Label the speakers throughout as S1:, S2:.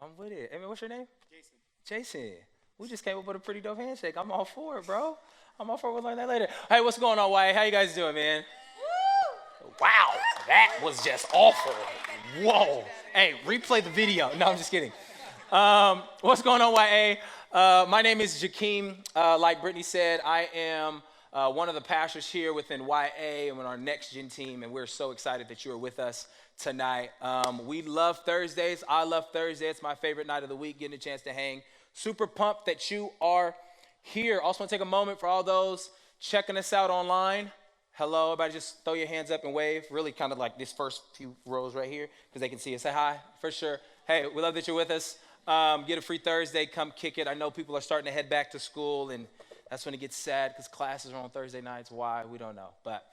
S1: I'm with it. Hey, man, what's your name?
S2: Jason.
S1: Jason. We just came up with a pretty dope handshake. I'm all for it, bro. I'm all for it. We'll learn that later. Hey, what's going on, Wyatt? How you guys doing, man? Wow, that was just awful. Whoa. Hey, replay the video. No, I'm just kidding. What's going on, YA? My name is Jakeem. Like Brittany said, I am one of the pastors here within YA and on our Next Gen team, and we're so excited that you are with us tonight. We love Thursdays. I love Thursday. It's my favorite night of the week, getting a chance to hang. Super pumped that you are here. Also want to take a moment for all those checking us out online. Hello, everybody, just throw your hands up and wave. Really kind of like this first few rows right here because they can see us. Say hi, for sure. Hey, we love that you're with us. Get a free Thursday. Come kick it. I know people are starting to head back to school, and that's when it gets sad because classes are on Thursday nights. Why? We don't know. But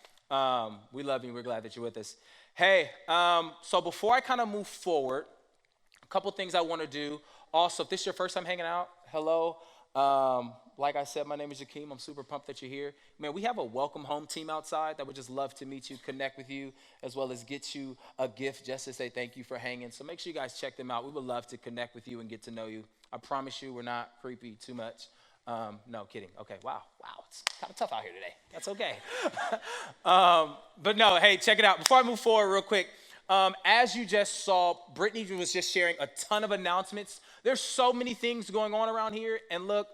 S1: we love you. We're glad that you're with us. Hey, so before I kind of move forward, a couple things I want to do. Also, if this is your first time hanging out, hello. Like I said, my name is Jakeem. I'm super pumped that you're here. Man, we have a welcome home team outside that would just love to meet you, connect with you, as well as get you a gift just to say thank you for hanging. So make sure you guys check them out. We would love to connect with you and get to know you. I promise you we're not creepy too much. No, kidding. Okay, wow. It's kind of tough out here today. That's okay. But no, hey, check it out. Before I move forward real quick, as you just saw, Brittany was just sharing a ton of announcements. There's so many things going on around here. And look,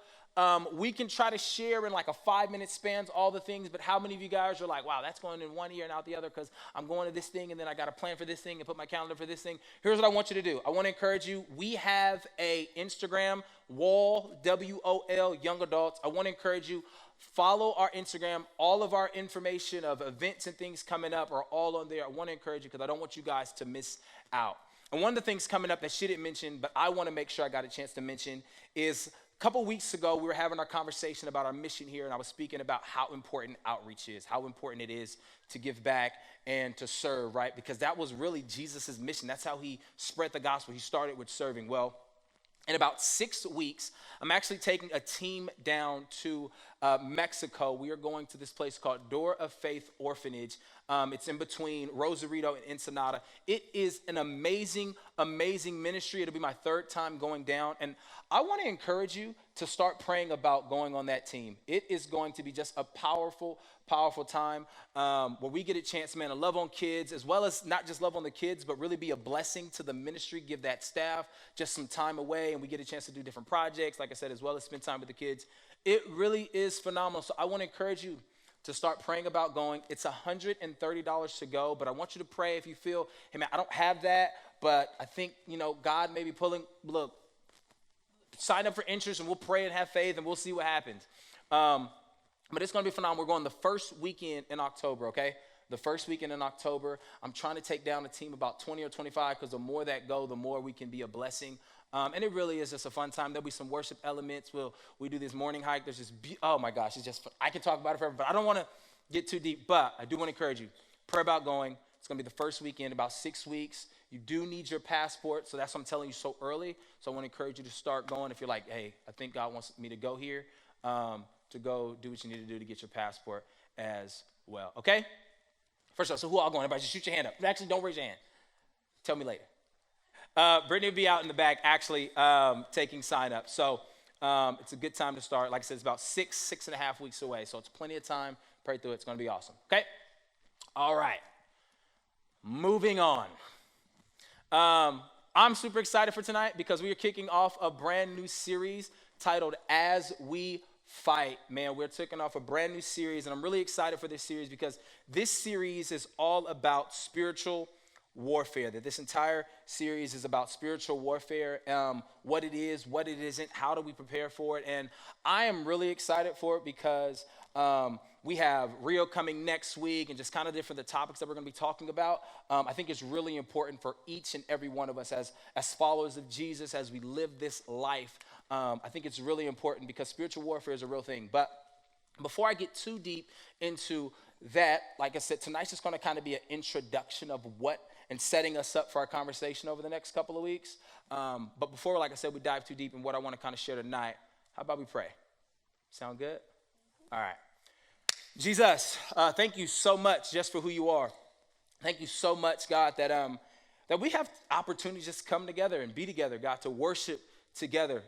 S1: we can try to share in like a 5-minute span all the things, but how many of you guys are like, wow, that's going in one ear and out the other because I'm going to this thing and then I got to plan for this thing and put my calendar for this thing. Here's what I want you to do. I want to encourage you. We have a Instagram, WOL, W-O-L, Young Adults. I want to encourage you. Follow our Instagram. All of our information of events and things coming up are all on there. I want to encourage you because I don't want you guys to miss out. And one of the things coming up that she didn't mention, but I want to make sure I got a chance to mention is a couple weeks ago, we were having our conversation about our mission here, and I was speaking about how important outreach is, how important it is to give back and to serve, right? Because that was really Jesus' mission. That's how he spread the gospel. He started with serving. Well, in about 6 weeks, I'm actually taking a team down to Mexico. We are going to this place called Door of Faith Orphanage. It's in between Rosarito and Ensenada. It is an amazing, amazing ministry. It'll be my 3rd time going down. And I want to encourage you to start praying about going on that team. It is going to be just a powerful, powerful time where we get a chance, man, to love on kids, as well as not just love on the kids, but really be a blessing to the ministry, give that staff just some time away, and we get a chance to do different projects, like I said, as well as spend time with the kids. It really is phenomenal. So I want to encourage you to start praying about going. It's $130 to go, but I want you to pray if you feel, hey, man, I don't have that, but I think, God may be pulling, look, sign up for interest, and we'll pray and have faith, and we'll see what happens. But it's going to be phenomenal. We're going the first weekend in October, okay? The first weekend in October. I'm trying to take down a team about 20 or 25 because the more that go, the more we can be a blessing. And it really is just a fun time. There'll be some worship elements. We do this morning hike. There's just, oh my gosh, it's just fun. I can talk about it forever, but I don't want to get too deep. But I do want to encourage you. Pray about going. It's going to be the first weekend, about 6 weeks. You do need your passport, so that's what I'm telling you so early. So I want to encourage you to start going. If you're like, hey, I think God wants me to go here, to go do what you need to do to get your passport as well. Okay? First of all, so who all going? Everybody just shoot your hand up. Actually, don't raise your hand. Tell me later. Brittany will be out in the back actually taking sign up. So it's a good time to start. Like I said, it's about 6.5 weeks away. So it's plenty of time. Pray through it. It's going to be awesome. Okay? All right. Moving on. I'm super excited for tonight because we are kicking off a brand new series titled As We Fight. Man, we're kicking off a brand new series, and I'm really excited for this series because this series is all about spiritual warfare. That this entire series is about spiritual warfare, what it is, what it isn't, how do we prepare for it. And I am really excited for it because we have Rio coming next week and just kind of different the topics that we're going to be talking about. I think it's really important for each and every one of us as followers of Jesus, as we live this life. I think it's really important because spiritual warfare is a real thing. But before I get too deep into that, like I said, tonight's just going to kind of be an introduction of what and setting us up for our conversation over the next couple of weeks. But before, like I said, we dive too deep in what I want to kind of share tonight, how about we pray? Sound good? All right. Jesus, thank you so much just for who you are. Thank you so much, God, that that we have opportunities just to come together and be together, God, to worship together,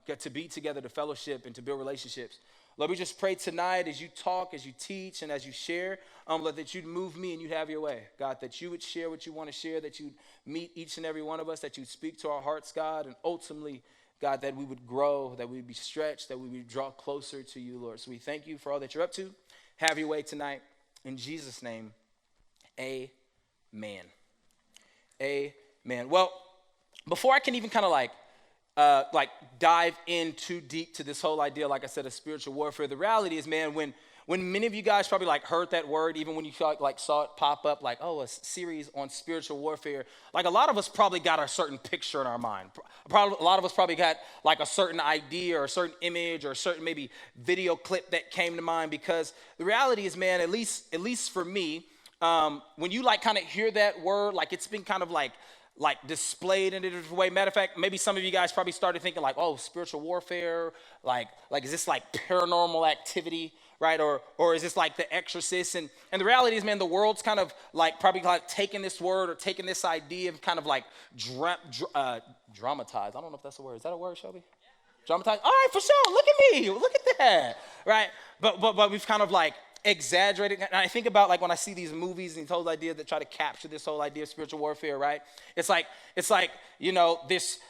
S1: get to be together, to fellowship and to build relationships. Lord, we just pray tonight as you talk, as you teach, and as you share, Lord, that you'd move me and you'd have your way. God, that you would share what you want to share, that you'd meet each and every one of us, that you'd speak to our hearts, God, and ultimately, God, that we would grow, that we would be stretched, that we would draw closer to you, Lord. So we thank you for all that you're up to. Have your way tonight. In Jesus' name, amen. Amen. Well, before I can even kind of like dive in too deep to this whole idea, like I said, of spiritual warfare, the reality is, man, when many of you guys probably like heard that word, even when you like saw it pop up, like, oh, a series on spiritual warfare, like a lot of us probably got a certain picture in our mind. Probably, a lot of us probably got like a certain idea or a certain image or a certain maybe video clip that came to mind, because the reality is, man, at least for me, when you like kind of hear that word, like it's been kind of like displayed in a different way. Matter of fact, maybe some of you guys probably started thinking like, oh, spiritual warfare, like is this like paranormal activity, right? Or is this like The Exorcist? And the reality is, man, the world's kind of like probably like taking this word or taking this idea and kind of like dramatized. I don't know if that's a word. Is that a word, Shelby? Dramatized? All right, for sure. Look at me. Look at that, right? But we've kind of like exaggerated. And I think about like when I see these movies and these whole idea that try to capture this whole idea of spiritual warfare, right? It's like, you know,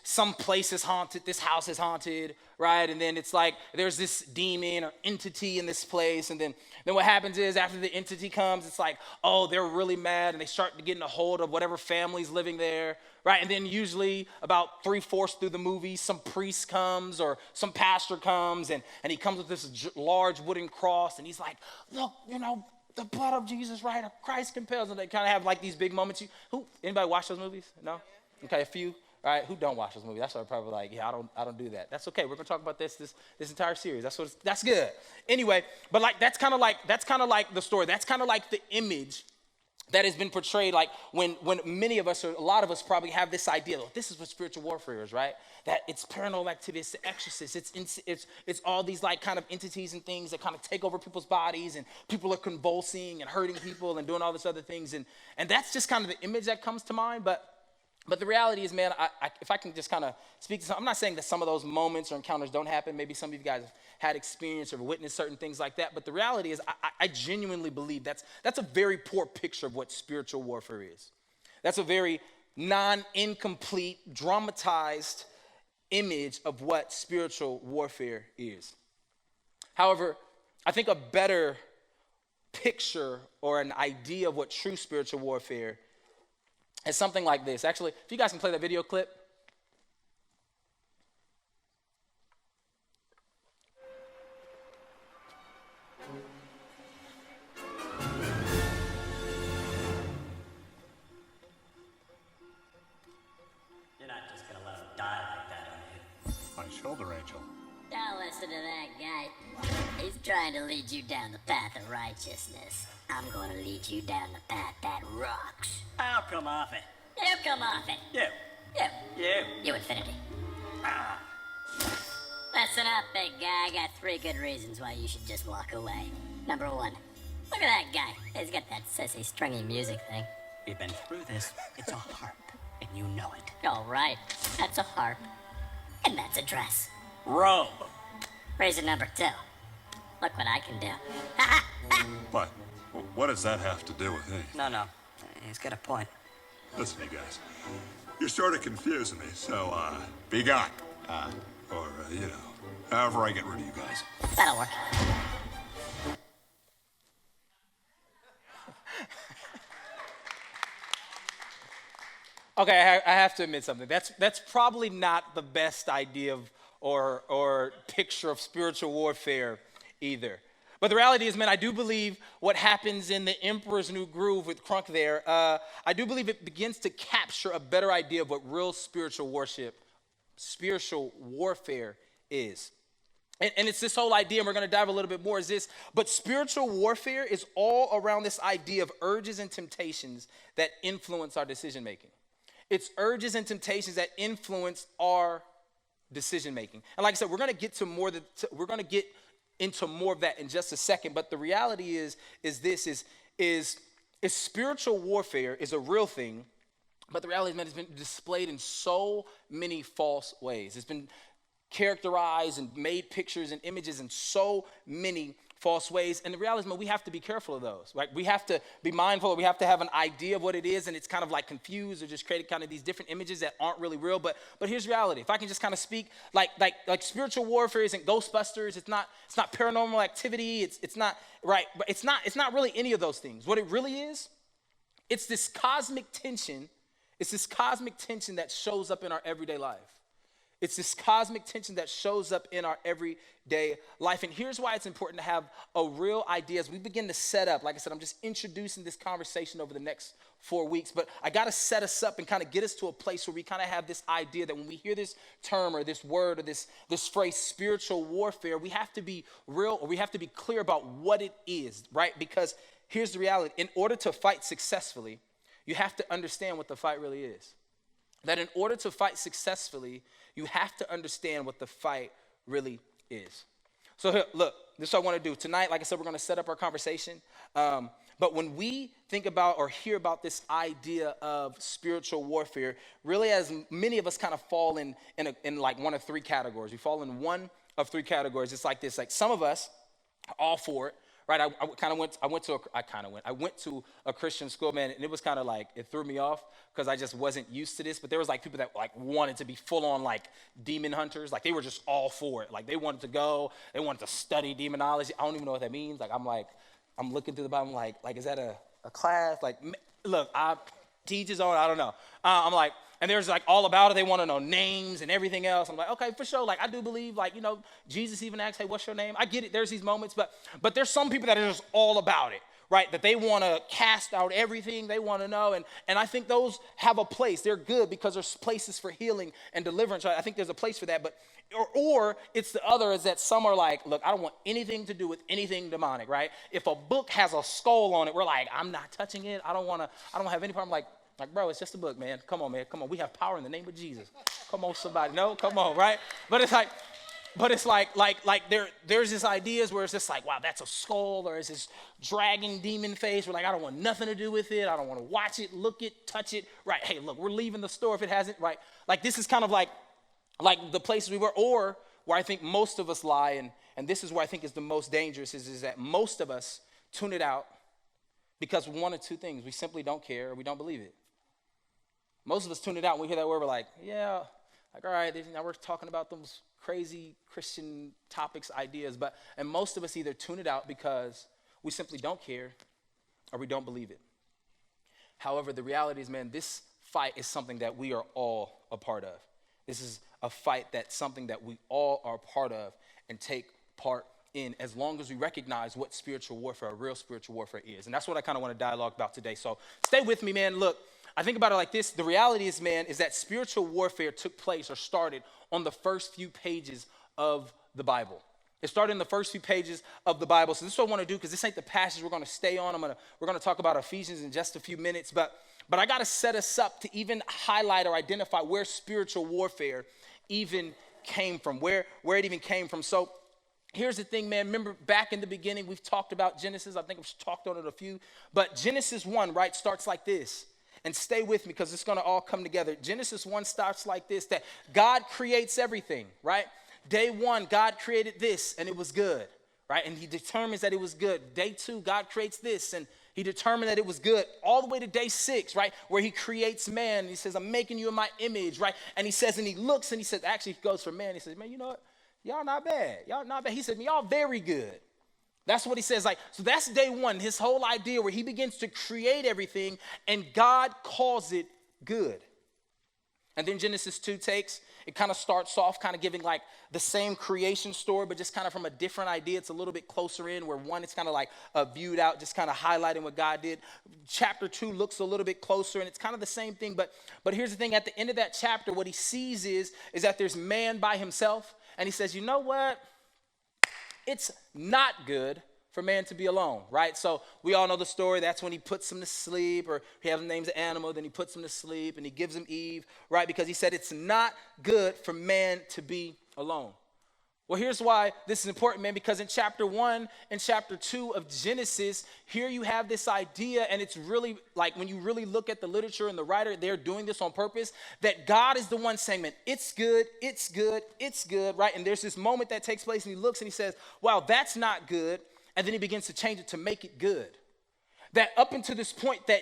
S1: some place is haunted, this house is haunted, right? And then it's like there's this demon or entity in this place. And then what happens is after the entity comes, it's like, oh, they're really mad and they start to get in a hold of whatever family's living there, right? And then usually about 3/4 through the movie, some priest comes or some pastor comes and he comes with this large wooden cross and he's like, look, you know, the blood of Jesus, right? Or Christ compels. And they kind of have like these big moments. Anybody watch those movies? No? Okay, a few. All right, who don't watch those movies? That's why probably like, yeah, I don't do that. That's okay. We're gonna talk about this entire series. That's good. Anyway, but like that's kind of like the story. That's kind of like the image that has been portrayed, like when many of us, or a lot of us probably have this idea, oh, this is what spiritual warfare is, right? That it's paranormal activity, it's the exorcist, it's all these like kind of entities and things that kind of take over people's bodies and people are convulsing and hurting people and doing all this other things. And that's just kind of the image that comes to mind. But the reality is, man, if I can just kind of speak to something, I'm not saying that some of those moments or encounters don't happen. Maybe some of you guys have had experience or witnessed certain things like that. But the reality is, I genuinely believe that's a very poor picture of what spiritual warfare is. That's a very incomplete, dramatized image of what spiritual warfare is. However, I think a better picture or an idea of what true spiritual warfare is something like this. Actually, if you guys can play that video clip.
S2: You're not just gonna let him die like that, are you?
S3: My shoulder, Angel.
S4: Don't listen to that guy. He's trying to lead you down the path of righteousness. I'm gonna lead you down the path that rocks.
S2: I'll come off it.
S4: You come off it.
S2: You.
S4: You Infinity.
S2: Ah.
S4: Listen up, big guy. I got 3 good reasons why you should just walk away. Number 1, look at that guy. He's got that sissy stringy music thing.
S2: We've been through this. It's a harp, and you know it.
S4: All right, that's a harp, and that's a dress.
S2: Robe.
S4: Reason number 2, look what I can do.
S3: What? What does that have to do with anything?
S2: No. He's got a point.
S3: Listen, you guys. You're sort of confusing me, so, be gone. Or, you know, however I get rid of you guys.
S4: That'll work.
S1: Okay, I have to admit something. That's probably not the best idea of or picture of spiritual warfare either. But the reality is, man, I do believe what happens in The Emperor's New Groove with Crunk there, I do believe it begins to capture a better idea of what real spiritual warfare is. And it's this whole idea, and we're going to dive a little bit more, is this, but spiritual warfare is all around this idea of urges and temptations that influence our decision making. It's urges and temptations that influence our decision making. And like I said, we're going to get into more of that in just a second. But the reality is spiritual warfare is a real thing, But the reality is, man, it's been displayed in so many false ways. It's been characterized and made pictures and images in so many false ways. And the reality is, man, we have to be careful of those, right? We have to be mindful. We have to have an idea of what it is, and it's kind of like confused or just created kind of these different images that aren't really real. But here's reality. If I can just kind of speak, like spiritual warfare isn't Ghostbusters. It's not paranormal activity. It's not right. But it's not really any of those things. What it really is, it's this cosmic tension. It's this cosmic tension that shows up in our everyday life. It's this cosmic tension that shows up in our everyday life. And here's why it's important to have a real idea as we begin to set up. Like I said, I'm just introducing this conversation over the next 4 weeks, but I got to set us up and kind of get us to a place where we kind of have this idea that when we hear this term or this word or this phrase, spiritual warfare, we have to be real, or we have to be clear about what it is, right? Because here's the reality. In order to fight successfully, you have to understand what the fight really is. That in order to fight successfully, you have to understand what the fight really is. So here, look, this is what I want to do. Tonight, like I said, we're going to set up our conversation. But when we think about or hear about this idea of spiritual warfare, really, as many of us kind of fall in like one of three categories. We fall in one of three categories. It's like this. Like some of us are all for it. Right, I went to a Christian school, man, and it was kind of like, it threw me off because I just wasn't used to this. But there was like people that like wanted to be full on like demon hunters. Like they were just all for it. Like they wanted to go, they wanted to study demonology. I don't even know what that means. Like I'm looking through the Bible, I'm like is that a class? Like, look, I teach his own, I don't know. I'm like, and there's like all about it. They want to know names and everything else. I'm like, okay, for sure. Like I do believe, like, you know, Jesus even asked, hey, what's your name? I get it. There's these moments, but there's some people that are just all about it, right? That they want to cast out everything they want to know. And I think those have a place. They're good because there's places for healing and deliverance, right? I think there's a place for that. But or it's the other, is that some are like, look, I don't want anything to do with anything demonic, right? If a book has a skull on it, we're like, I'm not touching it. I don't have any problem. Like, bro, it's just a book, man. Come on, man. Come on. We have power in the name of Jesus. Come on, somebody. No, come on, right? But it's like there's this ideas where it's just like, wow, that's a skull, or it's this dragging demon face. We're like, I don't want nothing to do with it. I don't want to watch it, look it, touch it. Right. Hey, look, we're leaving the store if it hasn't, right? Like this is kind of like the places we were, or where I think most of us lie, and this is where I think is the most dangerous, is that most of us tune it out because one of two things. We simply don't care, or we don't believe it. Most of us tune it out when we hear that word. We're like, yeah, like, all right, now we're talking about those crazy Christian topics, ideas. And most of us either tune it out because we simply don't care or we don't believe it. However, the reality is, man, this fight is something that we are all a part of. This is a fight that's something that we all are a part of and take part in, as long as we recognize what spiritual warfare, real spiritual warfare is. And that's what I kind of want to dialogue about today. So stay with me, man. Look, I think about it like this. The reality is, man, is that spiritual warfare took place or started on the first few pages of the Bible. It started in the first few pages of the Bible. So this is what I want to do, because this ain't the passage we're going to stay on. We're going to talk about Ephesians in just a few minutes. But I got to set us up to even highlight or identify where spiritual warfare even came from, where it even came from. So here's the thing, man. Remember back in the beginning, we've talked about Genesis. I think I've talked on it a few. But Genesis 1, right, starts like this. And stay with me because it's going to all come together. Genesis 1 starts like this, that God creates everything, right? Day 1, God created this and it was good, right? And he determines that it was good. Day 2, God creates this and he determined that it was good, all the way to day 6, right? Where he creates man. And he says, I'm making you in my image, right? And he says, and he looks and he says, actually he goes for man. He says, man, you know what? Y'all not bad. Y'all not bad. He said, y'all very good. That's what he says. Like, so that's day 1, his whole idea where he begins to create everything and God calls it good. And then Genesis 2 it kind of starts off kind of giving like the same creation story, but just kind of from a different idea. It's a little bit closer in, where 1, it's kind of like viewed out, just kind of highlighting what God did. Chapter 2 looks a little bit closer and it's kind of the same thing. But here's the thing, at the end of that chapter, what he sees is that there's man by himself. And he says, you know what? It's not good for man to be alone, right? So we all know the story. That's when he puts him to sleep, or he has him names an animal, then he puts him to sleep and he gives him Eve, right? Because he said it's not good for man to be alone. Well, here's why this is important, man, because in chapter 1 and chapter 2 of Genesis, here you have this idea, and it's really like when you really look at the literature and the writer, they're doing this on purpose, that God is the one saying, man, it's good, it's good, it's good, right? And there's this moment that takes place, and he looks and he says, wow, that's not good. And then he begins to change it to make it good. That up until this point that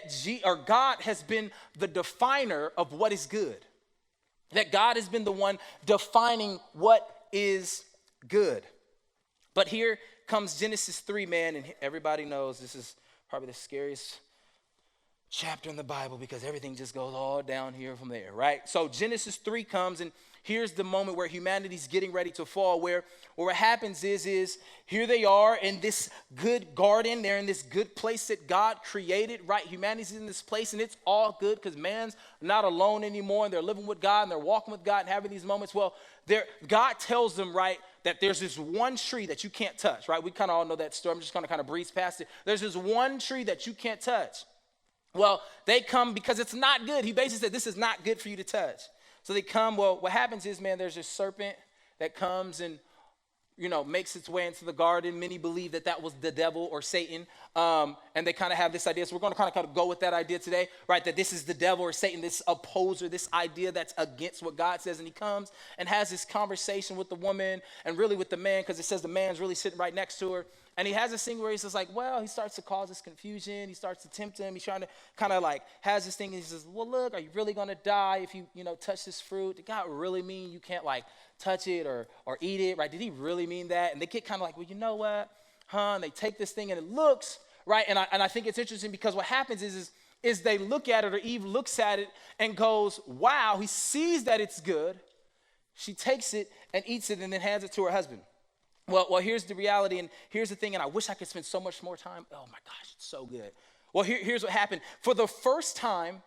S1: God has been the definer of what is good. That God has been the one defining what is good. But here comes Genesis 3, man, and everybody knows this is probably the scariest chapter in the Bible because everything just goes all down here from there, right? So Genesis 3 comes, and here's the moment where humanity's getting ready to fall, where what happens is here they are in this good garden. They're in this good place that God created, right? Humanity's in this place, and it's all good because man's not alone anymore, and they're living with God, and they're walking with God and having these moments. Well, God tells them, right, that there's this one tree that you can't touch, right? We kind of all know that story. I'm just going to kind of breeze past it. There's this one tree that you can't touch. Well, they come because it's not good. He basically said, this is not good for you to touch. So they come. Well, what happens is, man, there's this serpent that comes and, makes its way into the garden. Many believe that was the devil or Satan. And they kind of have this idea. So we're going to kind of go with that idea today, right? That this is the devil or Satan, this opposer, this idea that's against what God says. And he comes and has this conversation with the woman and really with the man, because it says the man's really sitting right next to her. And he has this thing where he's just like, well, he starts to cause this confusion. He starts to tempt him. He's trying to kind of like has this thing. And he says, well, look, are you really going to die if you touch this fruit? Did God really mean you can't like touch it or eat it, right? Did he really mean that? And they get kind of like, well, you know what, And they take this thing and it looks, right? And I think it's interesting because what happens is they look at it, or Eve looks at it and goes, wow, he sees that it's good. She takes it and eats it and then hands it to her husband. Well, here's the reality, and here's the thing, and I wish I could spend so much more time. Oh, my gosh, it's so good. Well, here's what happened. For the first time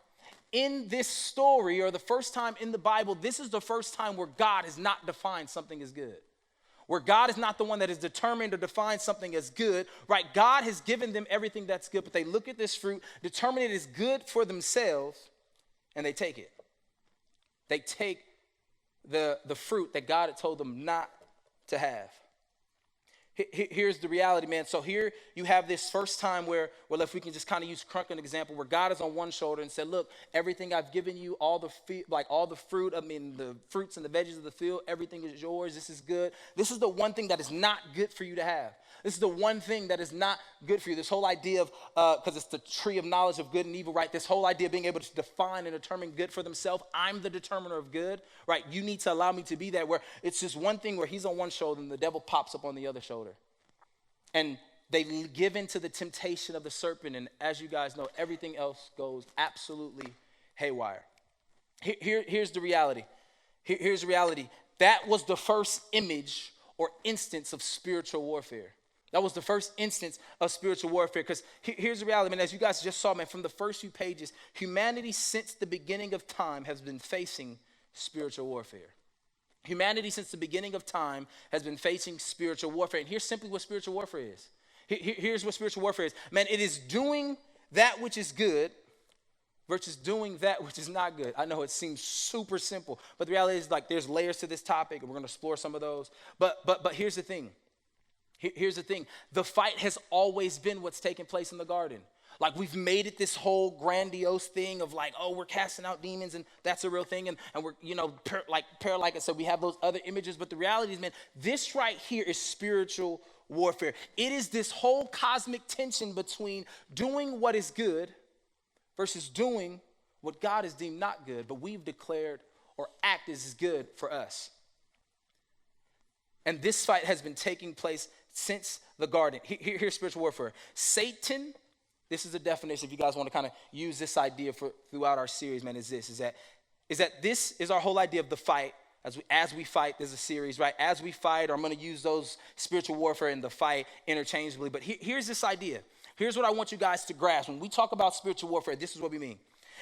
S1: in this story, or the first time in the Bible, this is the first time where God has not defined something as good. Where God is not the one that is determined to define something as good, right? God has given them everything that's good, but they look at this fruit, determine it is good for themselves, and they take it. They take the fruit that God had told them not to have. Here's the reality, man. So here you have this first time where, well, if we can just kind of use Crunk as an example, where God is on one shoulder and said, look, everything I've given you, all the fruit, the fruits and the veggies of the field, everything is yours. This is good. This is the one thing that is not good for you to have. This is the one thing that is not good for you. This whole idea of, because it's the tree of knowledge of good and evil, right? This whole idea of being able to define and determine good for themselves. I'm the determiner of good, right? You need to allow me to be that, where it's just one thing where he's on one shoulder and the devil pops up on the other shoulder. And they give in to the temptation of the serpent. And as you guys know, everything else goes absolutely haywire. Here's the reality. Here's the reality. That was the first image or instance of spiritual warfare. That was the first instance of spiritual warfare, because here's the reality, man. As you guys just saw, man, from the first few pages, humanity since the beginning of time has been facing spiritual warfare. Humanity since the beginning of time has been facing spiritual warfare. And here's simply what spiritual warfare is. Here's what spiritual warfare is. Man, it is doing that which is good versus doing that which is not good. I know it seems super simple, but the reality is, like, there's layers to this topic, and we're going to explore some of those. But here's the thing. Here's the thing. The fight has always been what's taking place in the garden. Like, we've made it this whole grandiose thing of like, oh, we're casting out demons and that's a real thing. And we're, like, so we have those other images. But the reality is, man, this right here is spiritual warfare. It is this whole cosmic tension between doing what is good versus doing what God has deemed not good, but we've declared or act as is good for us. And this fight has been taking place since the garden. Here's spiritual warfare. Satan, this is the definition, if you guys want to kind of use this idea throughout our series, man, is that this is our whole idea of the fight. As we fight, there's a series, right? As we fight, or I'm going to use those spiritual warfare and the fight interchangeably. But here's this idea. Here's what I want you guys to grasp. When we talk about spiritual warfare, this is what we mean.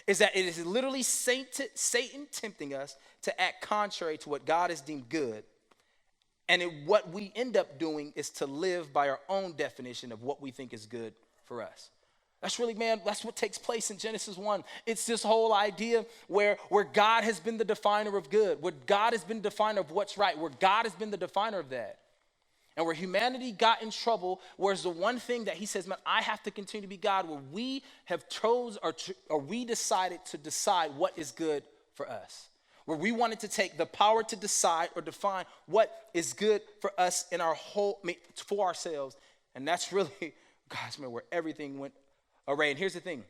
S1: Is that it is literally Satan tempting us to act contrary to what God has deemed good. And what we end up doing is to live by our own definition of what we think is good for us. That's really, man, that's what takes place in Genesis 1. It's this whole idea where God has been the definer of good, where God has been the definer of what's right, where God has been the definer of that. And where humanity got in trouble, whereas the one thing that he says, man, I have to continue to be God, where we have or we decided to decide what is good for us. Where we wanted to take the power to decide or define what is good for us in our for ourselves. And that's really, gosh, man, where everything went array. And here's the thing.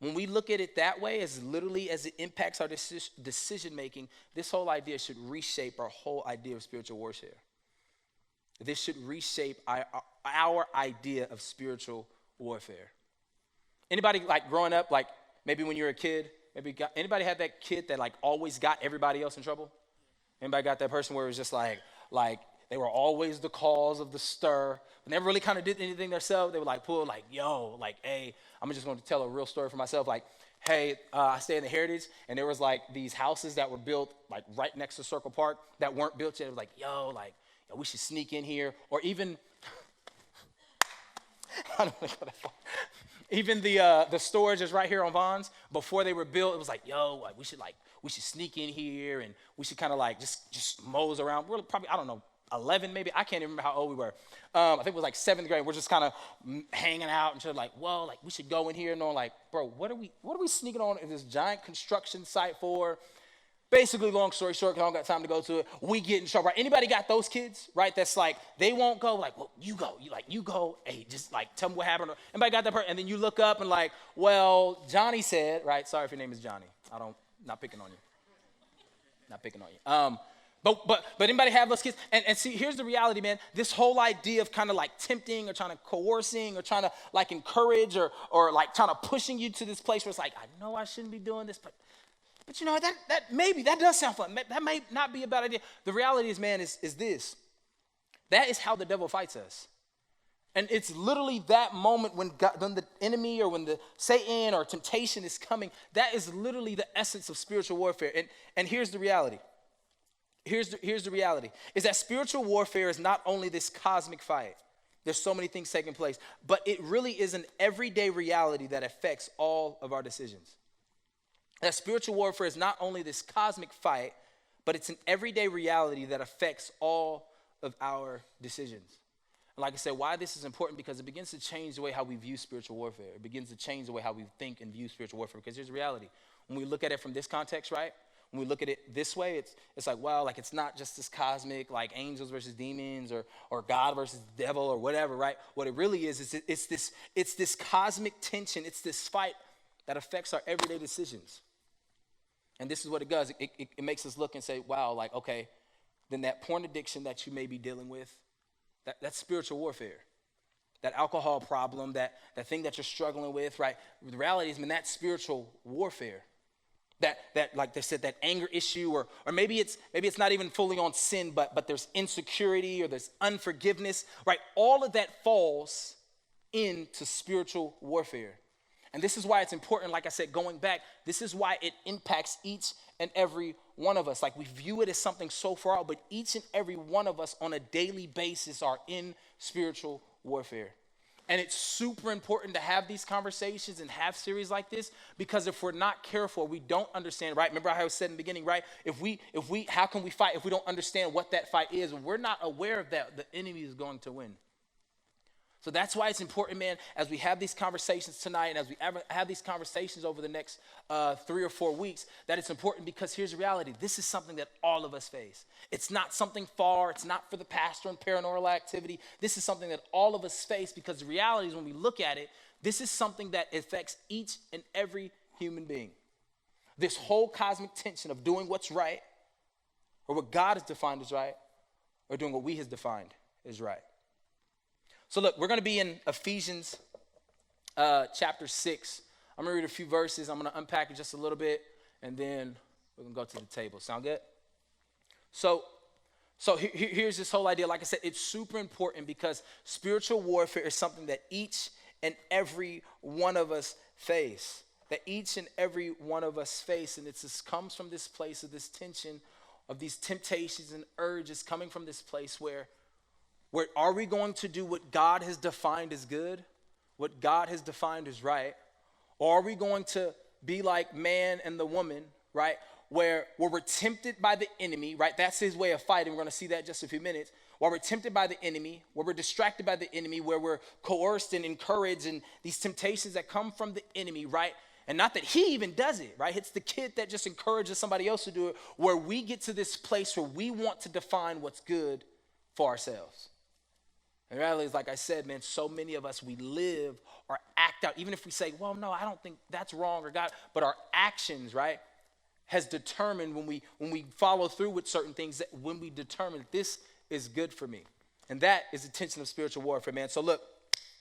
S1: When we look at it that way, as literally as it impacts our decision making, this whole idea should reshape our whole idea of spiritual warfare. This should reshape our idea of spiritual warfare. Anybody like growing up, like maybe when you were a kid, anybody had that kid that like always got everybody else in trouble? Anybody got that person where it was just like they were always the cause of the stir, but never really kind of did anything themselves? They would like pull like, yo, like, hey, I'm just going to tell a real story for myself. Like, hey, I stay in the Heritage, and there was like these houses that were built like right next to Circle Park that weren't built yet. It was like, yo, we should sneak in here, or even, I don't want to go that far. Even the storage is right here on Vaughn's. Before they were built, it was like, yo, like we should sneak in here, and we should kind of like just mose around. We're probably, I don't know, 11 maybe. I can't even remember how old we were. I think it was like 7th grade. We're just kind of hanging out and just like, well, like we should go in here, and knowing like, bro, what are we sneaking on in this giant construction site for? Basically, long story short, because I don't got time to go to it, we get in trouble, right? Anybody got those kids, right? That's like, they won't go, like, well, you go, hey, just like, tell me what happened. Anybody got that person? And then you look up and like, well, Johnny said, right? Sorry if your name is Johnny. Not picking on you. Not picking on you. But anybody have those kids? And see, here's the reality, man. This whole idea of kind of like tempting or trying to coercing or trying to like encourage or like trying to pushing you to this place where it's like, I know I shouldn't be doing this, but you know, that does sound fun. That may not be a bad idea. The reality is, man, is this. That is how the devil fights us. And it's literally that moment when the enemy or when the Satan or temptation is coming, that is literally the essence of spiritual warfare. And here's the reality. Here's the reality, is that spiritual warfare is not only this cosmic fight. There's so many things taking place, but it really is an everyday reality that affects all of our decisions. That spiritual warfare is not only this cosmic fight, but it's an everyday reality that affects all of our decisions. And like I said, why this is important, because it begins to change the way how we view spiritual warfare. It begins to change the way how we think and view spiritual warfare, because here's the reality. When we look at it from this context, right? When we look at it this way, it's like, wow, like it's not just this cosmic, like angels versus demons or God versus devil or whatever, right? What it really is it's this cosmic tension. It's this fight that affects our everyday decisions. And this is what it does. It makes us look and say, wow, like, okay, then that porn addiction that you may be dealing with, that's spiritual warfare. That alcohol problem, that thing that you're struggling with, right? The reality is, man, that's spiritual warfare. That like they said, that anger issue, or maybe it's not even fully on sin, but there's insecurity or there's unforgiveness, right? All of that falls into spiritual warfare. And this is why it's important, like I said, going back, this is why it impacts each and every one of us. Like we view it as something so far out, but each and every one of us on a daily basis are in spiritual warfare. And it's super important to have these conversations and have series like this, because if we're not careful, we don't understand, right? Remember how I said in the beginning, right? If we, how can we fight if we don't understand what that fight is? When we're not aware of that, the enemy is going to win. So that's why it's important, man, as we have these conversations tonight and as we have these conversations over the next 3 or 4 weeks, that it's important, because here's the reality. This is something that all of us face. It's not something far. It's not for the pastor and paranormal activity. This is something that all of us face, because the reality is, when we look at it, this is something that affects each and every human being. This whole cosmic tension of doing what's right, or what God has defined as right, or doing what we has defined as right. So look, we're going to be in Ephesians chapter 6. I'm going to read a few verses. I'm going to unpack it just a little bit, and then we're going to go to the table. Sound good? So here's this whole idea. Like I said, it's super important, because spiritual warfare is something that each and every one of us face. That each and every one of us face. And it comes from this place of this tension, of these temptations and urges, coming from this place where are we going to do what God has defined as good, what God has defined as right? Or are we going to be like man and the woman, right? Where we're tempted by the enemy, right? That's his way of fighting. We're going to see that in just a few minutes. Where we're tempted by the enemy, where we're distracted by the enemy, where we're coerced and encouraged and these temptations that come from the enemy, right? And not that he even does it, right? It's the kid that just encourages somebody else to do it, where we get to this place where we want to define what's good for ourselves. And the reality is, like I said, man, so many of us, we live or act out, even if we say, well, no, I don't think that's wrong or God, but our actions, right, has determined when we follow through with certain things, that when we determine this is good for me. And that is the tension of spiritual warfare, man. So look,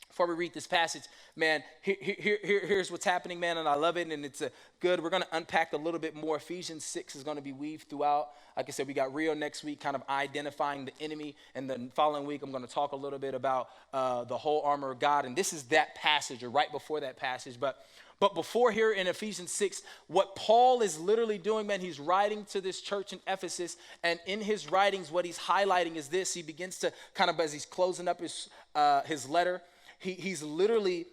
S1: before we read this passage, man, here's what's happening, man, and I love it, and it's good. We're going to unpack a little bit more. Ephesians 6 is going to be weaved throughout. Like I said, we got Rio next week, kind of identifying the enemy, and the following week I'm going to talk a little bit about the whole armor of God, and this is that passage, or right before that passage, but before here in Ephesians 6, what Paul is literally doing, man, he's writing to this church in Ephesus, and in his writings, what he's highlighting is this. He begins to kind of, as he's closing up his letter, he's literally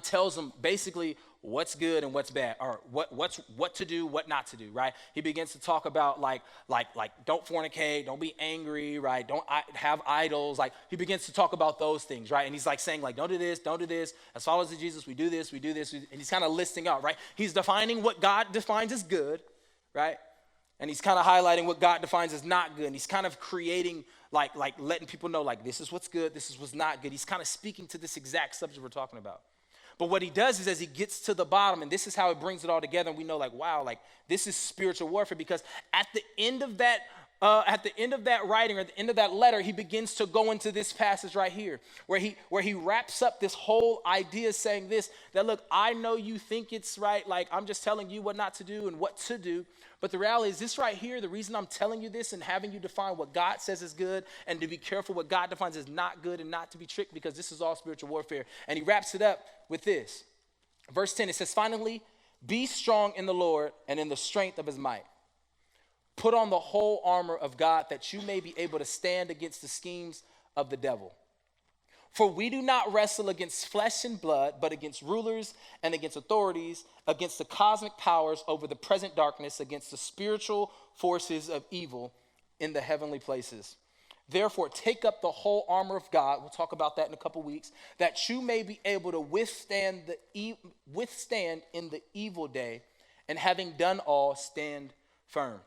S1: tells them basically what's good and what's bad, or what to do, what not to do, right? He begins to talk about like don't fornicate, don't be angry, right? Don't have idols. Like he begins to talk about those things, right? And he's like saying like don't do this. As followers of Jesus, we do this, and he's kind of listing out, right? He's defining what God defines as good, right? And he's kind of highlighting what God defines as not good. And he's kind of creating, like letting people know, like, this is what's good, this is what's not good. He's kind of speaking to this exact subject we're talking about. But what he does is as he gets to the bottom, and this is how it brings it all together, and we know, like, wow, like, this is spiritual warfare, because at the end of that writing, or at the end of that letter, he begins to go into this passage right here, where he wraps up this whole idea saying this, that look, I know you think it's right, like I'm just telling you what not to do and what to do, but the reality is this right here, the reason I'm telling you this and having you define what God says is good and to be careful what God defines as not good and not to be tricked, because this is all spiritual warfare. And he wraps it up with this. Verse 10, it says, finally, be strong in the Lord and in the strength of his might. Put on the whole armor of God that you may be able to stand against the schemes of the devil. For we do not wrestle against flesh and blood, but against rulers and against authorities, against the cosmic powers over the present darkness, against the spiritual forces of evil in the heavenly places. Therefore, take up the whole armor of God, we'll talk about that in a couple weeks, that you may be able to withstand in the evil day, and having done all, stand firm.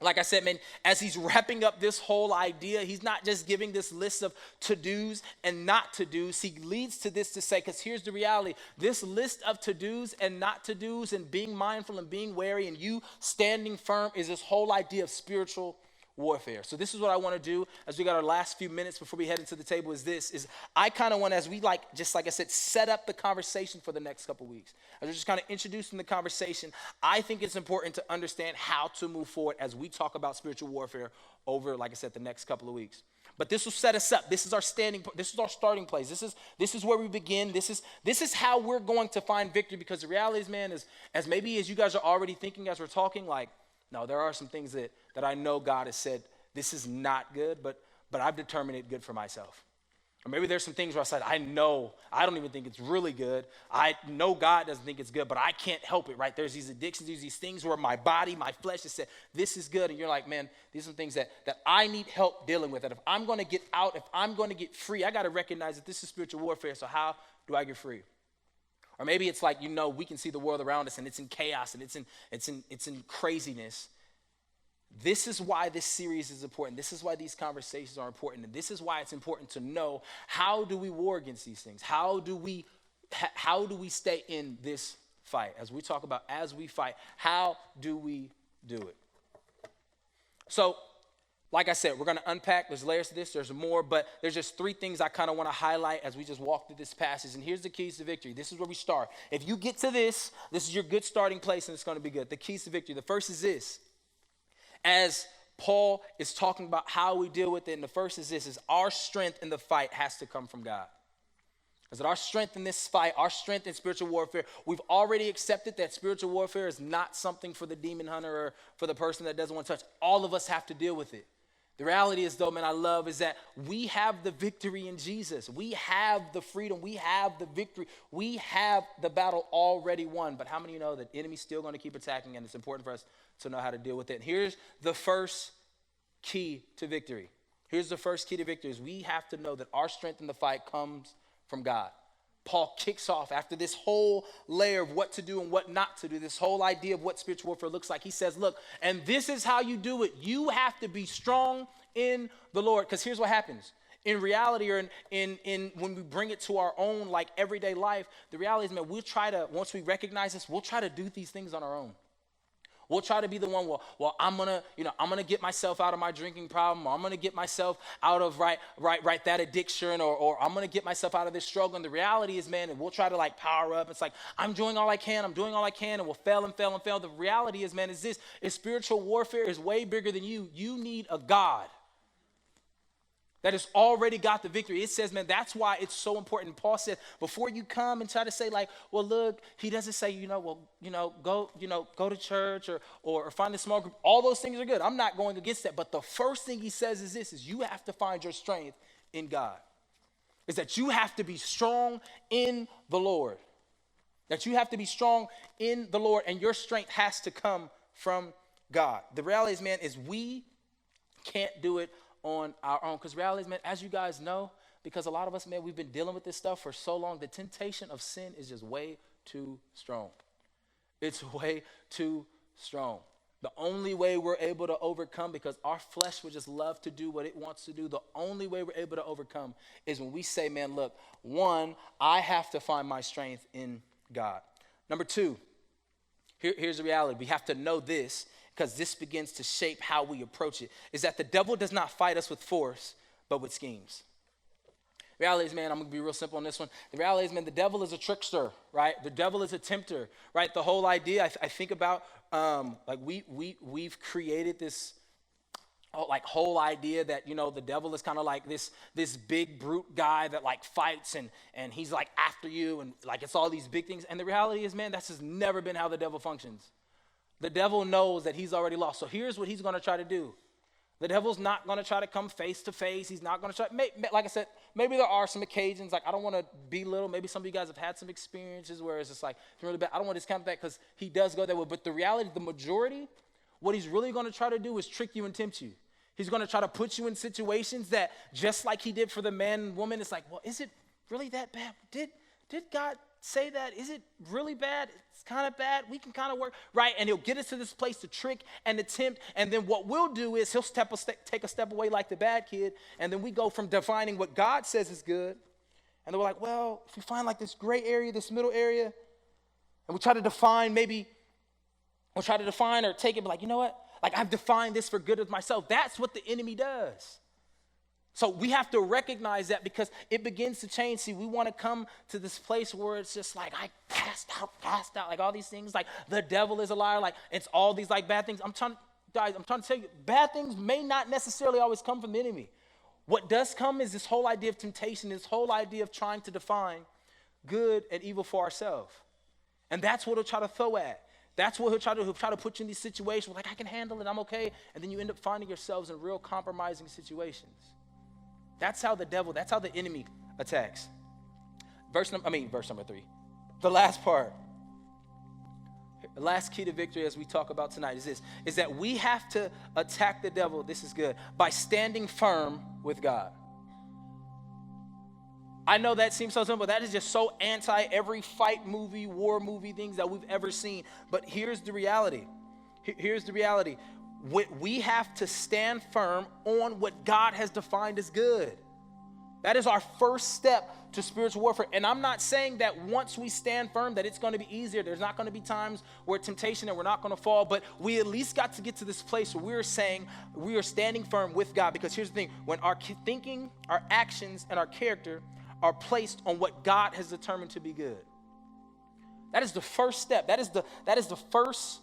S1: Like I said, man, as he's wrapping up this whole idea, he's not just giving this list of to-dos and not to-dos. He leads to this to say, because here's the reality, this list of to-dos and not to-dos and being mindful and being wary and you standing firm is this whole idea of spiritual warfare. So this is what I want to do as we got our last few minutes before we head into the table is I kind of want, as we just like I said, set up the conversation for the next couple weeks. As we're just kind of introducing the conversation, I think it's important to understand how to move forward as we talk about spiritual warfare over, like I said, the next couple of weeks. But this will set us up. This is our this is our starting place. This is where we begin. This is how we're going to find victory, because the reality is, man, is as you guys are already thinking as we're talking, like, no, there are some things that I know God has said, this is not good, but I've determined it good for myself. Or maybe there's some things where I said, I know, I don't even think it's really good. I know God doesn't think it's good, but I can't help it, right? There's these addictions, there's these things where my body, my flesh has said, this is good. And you're like, man, these are things that I need help dealing with. That if I'm going to get out, if I'm going to get free, I got to recognize that this is spiritual warfare. So how do I get free? Or maybe it's like, we can see the world around us and it's in chaos and it's in craziness. This is why this series is important. This is why these conversations are important. And this is why it's important to know, how do we war against these things? How do we stay in this fight? As we talk about, as we fight, how do we do it? So, like I said, we're going to unpack. There's layers to this. There's more, but there's just three things I kind of want to highlight as we just walk through this passage. And here's the keys to victory. This is where we start. If you get to this is your good starting place, and it's going to be good. The keys to victory. The first is this. As Paul is talking about how we deal with it, and the first is this, is our strength in the fight has to come from God. Is that our strength in this fight, our strength in spiritual warfare, we've already accepted that spiritual warfare is not something for the demon hunter or for the person that doesn't want to touch. All of us have to deal with it. The reality is, though, man, I love is that we have the victory in Jesus. We have the freedom. We have the victory. We have the battle already won. But how many of you know that the enemy's still going to keep attacking, and it's important for us to know how to deal with it? And here's the first key to victory. Here's the first key to victory is we have to know that our strength in the fight comes from God. Paul kicks off after this whole layer of what to do and what not to do, this whole idea of what spiritual warfare looks like. He says, look, and this is how you do it. You have to be strong in the Lord. Because here's what happens. In reality, or in when we bring it to our own like everyday life, the reality is, man, we'll try to, once we recognize this, we'll try to do these things on our own. We'll try to be the one, well, I'm gonna get myself out of my drinking problem, or I'm gonna get myself out of that addiction, or I'm gonna get myself out of this struggle. And the reality is, man, and we'll try to like power up. It's like, I'm doing all I can, and we'll fail and fail and fail. The reality is, man, is spiritual warfare is way bigger than you. You need a God that has already got the victory. It says, man, that's why it's so important. Paul said, before you come and try to say like, well, look, he doesn't say, go to church or find a small group. All those things are good. I'm not going against that. But the first thing he says is this, is you have to find your strength in God. Is that you have to be strong in the Lord. That you have to be strong in the Lord, and your strength has to come from God. The reality is, man, is we can't do it on our own. Because reality is, man, as you guys know, because a lot of us, man, we've been dealing with this stuff for so long, the temptation of sin is just way too strong. It's way too strong. The only way we're able to overcome, because our flesh would just love to do what it wants to do, the only way we're able to overcome is when we say, man, look, one, I have to find my strength in God. Number two, here's the reality. We have to know this, because this begins to shape how we approach it, is that the devil does not fight us with force, but with schemes. The reality is, man, I'm going to be real simple on this one. The reality is, man, the devil is a trickster, right? The devil is a tempter, right? The whole idea, I think about, like we've created this whole idea that, the devil is kind of like this big brute guy that like fights and he's like after you, and like it's all these big things. And the reality is, man, that's just never been how the devil functions. The devil knows that he's already lost. So here's what he's going to try to do. The devil's not going to try to come face to face. He's not going to try, like I said, maybe there are some occasions, like I don't want to belittle. Maybe some of you guys have had some experiences where it's just like, it's really bad. I don't want to discount that because he does go that way. But the reality, the majority, what he's really going to try to do is trick you and tempt you. He's going to try to put you in situations that, just like he did for the man and woman, it's like, well, is it really that bad? Did God say that? Is it really bad? It's kind of bad. We can kind of work, right? And he'll get us to this place to trick and to tempt. And then what we'll do is he'll take a step away like the bad kid. And then we go from defining what God says is good. And then we're like, well, if we find like this gray area, this middle area, and we try to define, maybe we'll try to define or take it, but like, you know what? Like I've defined this for good of myself. That's what the enemy does. So we have to recognize that, because it begins to change. See, we want to come to this place where it's just like, I cast out, like all these things, like the devil is a liar, like it's all these like bad things. I'm trying to tell you, bad things may not necessarily always come from the enemy. What does come is this whole idea of temptation, this whole idea of trying to define good and evil for ourselves. And that's what he'll try to throw at. That's what he'll try to do. He'll try to put you in these situations where like, I can handle it, I'm okay. And then you end up finding yourselves in real compromising situations. That's how the enemy attacks. Verse number 3. The last part. The last key to victory as we talk about tonight is this, is that we have to attack the devil, this is good, by standing firm with God. I know that seems so simple. That is just so anti every fight movie, war movie, things that we've ever seen. But here's the reality. We have to stand firm on what God has defined as good. That is our first step to spiritual warfare. And I'm not saying that once we stand firm that it's going to be easier. There's not going to be times where temptation and we're not going to fall. But we at least got to get to this place where we're saying we are standing firm with God. Because here's the thing. When our thinking, our actions, and our character are placed on what God has determined to be good. That is the first step. That is the first...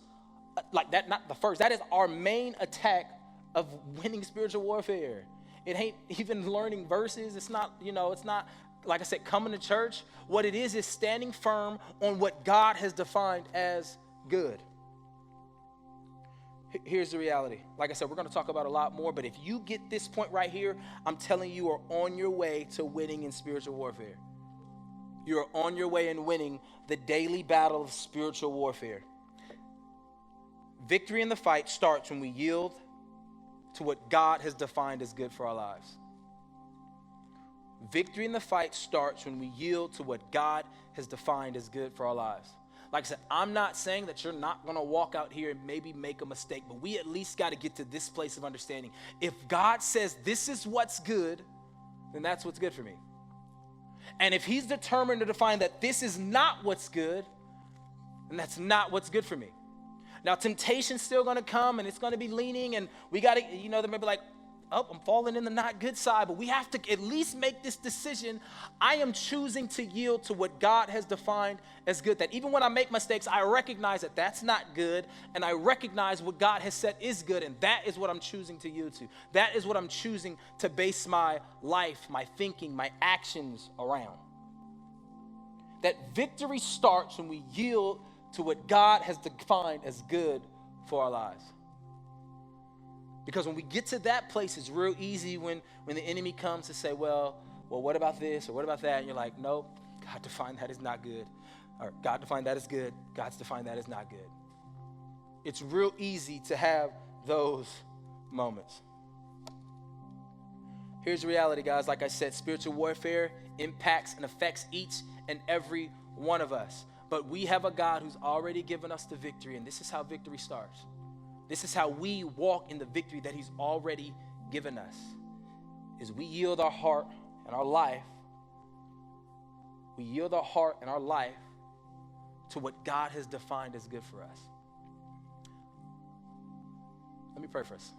S1: like that, not the first. That is our main attack of winning spiritual warfare. It ain't even learning verses. It's not, it's not, like I said, coming to church. What it is standing firm on what God has defined as good. Here's the reality. Like I said, we're going to talk about a lot more, but if you get this point right here, I'm telling you are on your way to winning in spiritual warfare. You're on your way in winning the daily battle of spiritual warfare. Victory in the fight starts when we yield to what God has defined as good for our lives. Victory in the fight starts when we yield to what God has defined as good for our lives. Like I said, I'm not saying that you're not going to walk out here and maybe make a mistake, but we at least got to get to this place of understanding. If God says this is what's good, then that's what's good for me. And if he's determined to define that this is not what's good, then that's not what's good for me. Now, temptation's still going to come, and it's going to be leaning, and we got to, there may be like, oh, I'm falling in the not good side, but we have to at least make this decision. I am choosing to yield to what God has defined as good. That even when I make mistakes, I recognize that that's not good, and I recognize what God has said is good, and that is what I'm choosing to yield to. That is what I'm choosing to base my life, my thinking, my actions around. That victory starts when we yield to what God has defined as good for our lives. Because when we get to that place, it's real easy when the enemy comes to say, well, what about this or what about that? And you're like, no, God defined that as not good. Or God defined that as good. God's defined that as not good. It's real easy to have those moments. Here's the reality, guys. Like I said, spiritual warfare impacts and affects each and every one of us. But we have a God who's already given us the victory, and this is how victory starts. This is how we walk in the victory that he's already given us, is we yield our heart and our life. We yield our heart and our life to what God has defined as good for us. Let me pray for us.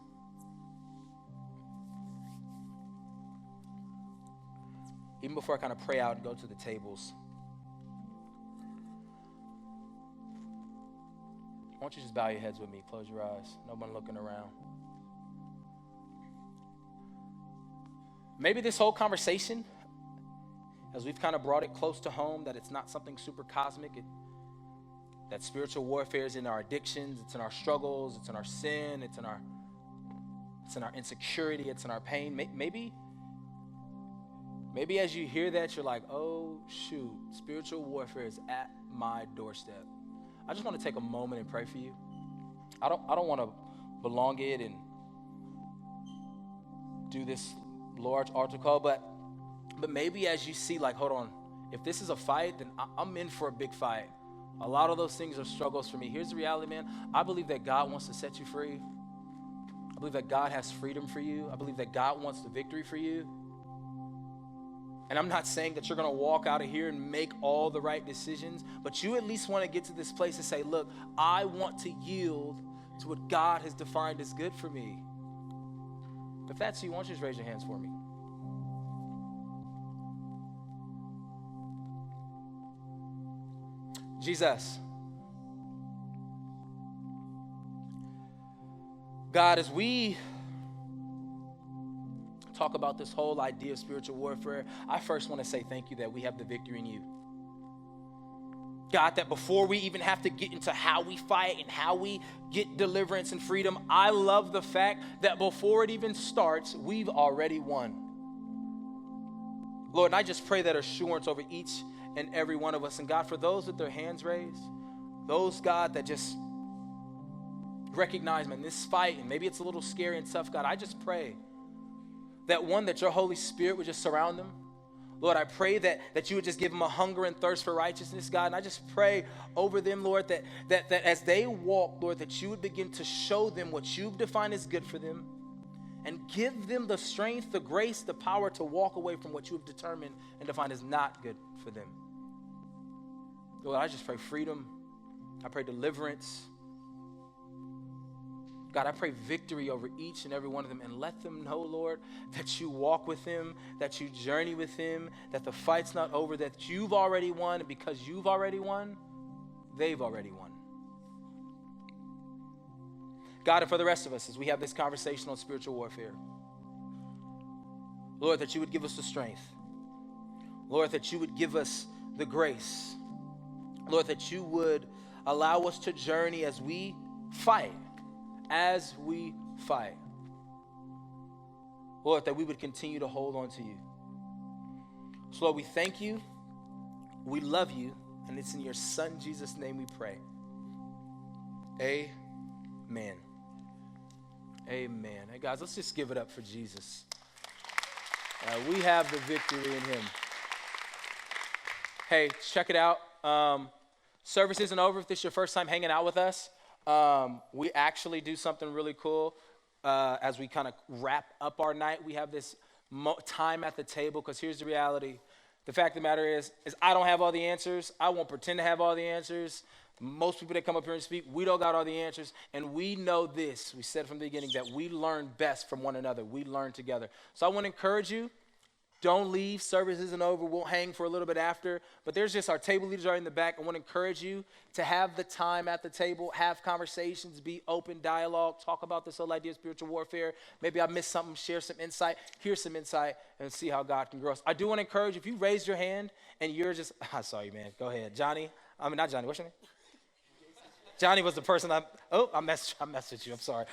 S1: Even before I kind of pray out and go to the tables, why don't you just bow your heads with me, close your eyes, no one looking around. Maybe this whole conversation, as we've kind of brought it close to home, that it's not something super cosmic, that spiritual warfare is in our addictions, it's in our struggles, it's in our sin, it's in our insecurity, it's in our pain. Maybe as you hear that, you're like, oh shoot, spiritual warfare is at my doorstep. I just want to take a moment and pray for you. I don't want to belong it and do this large altar call, but maybe as you see, like, hold on, if this is a fight, then I'm in for a big fight. A lot of those things are struggles for me. Here's the reality, man. I believe that God wants to set you free. I believe that God has freedom for you. I believe that God wants the victory for you. And I'm not saying that you're going to walk out of here and make all the right decisions, but you at least want to get to this place and say, look, I want to yield to what God has defined as good for me. If that's you, why don't you just raise your hands for me? Jesus. God, as we talk about this whole idea of spiritual warfare, I first want to say thank you that we have the victory in you. God, that before we even have to get into how we fight and how we get deliverance and freedom, I love the fact that before it even starts, we've already won. Lord, and I just pray that assurance over each and every one of us. And God, for those with their hands raised, those, God, that just recognize, man, this fight, and maybe it's a little scary and tough, God, I just pray that one, that your Holy Spirit would just surround them. Lord, I pray that you would just give them a hunger and thirst for righteousness, God. And I just pray over them, Lord, that as they walk, Lord, that you would begin to show them what you've defined as good for them and give them the strength, the grace, the power to walk away from what you have determined and defined as not good for them. Lord, I just pray freedom. I pray deliverance. God, I pray victory over each and every one of them, and let them know, Lord, that you walk with him, that you journey with him, that the fight's not over, that you've already won, and because you've already won, they've already won. God, and for the rest of us, as we have this conversation on spiritual warfare, Lord, that you would give us the strength. Lord, that you would give us the grace. Lord, that you would allow us to journey as we fight, as we fight. Lord, that we would continue to hold on to you. So Lord, we thank you, we love you, and it's in your son Jesus' name we pray. Amen. Amen. Hey guys, let's just give it up for Jesus. We have the victory in him. Hey, check it out. Service isn't over if this is your first time hanging out with us. We actually do something really cool as we kind of wrap up our night. We have this time at the table, because here's the reality. The fact of the matter is I don't have all the answers. I won't pretend to have all the answers. Most people that come up here and speak, we don't got all the answers. And we know this. We said from the beginning that we learn best from one another. We learn together. So I want to encourage you. Don't leave. Service isn't over. We'll hang for a little bit after. But there's just our table leaders are in the back. I want to encourage you to have the time at the table, have conversations, be open, dialogue, talk about this whole idea of spiritual warfare. Maybe I missed something, share some insight, hear some insight, and see how God can grow us. I do want to encourage you, if you raise your hand and you're just, I saw you, man. Go ahead. Johnny. Not Johnny. What's your name? Johnny was the person I messed with you. I'm sorry.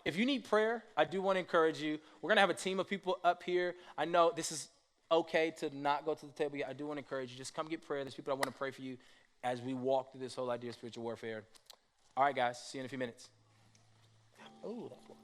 S1: If you need prayer, I do want to encourage you. We're going to have a team of people up here. I know this is okay to not go to the table yet. I do want to encourage you. Just come get prayer. There's people that want to pray for you as we walk through this whole idea of spiritual warfare. All right, guys. See you in a few minutes. Oh, that's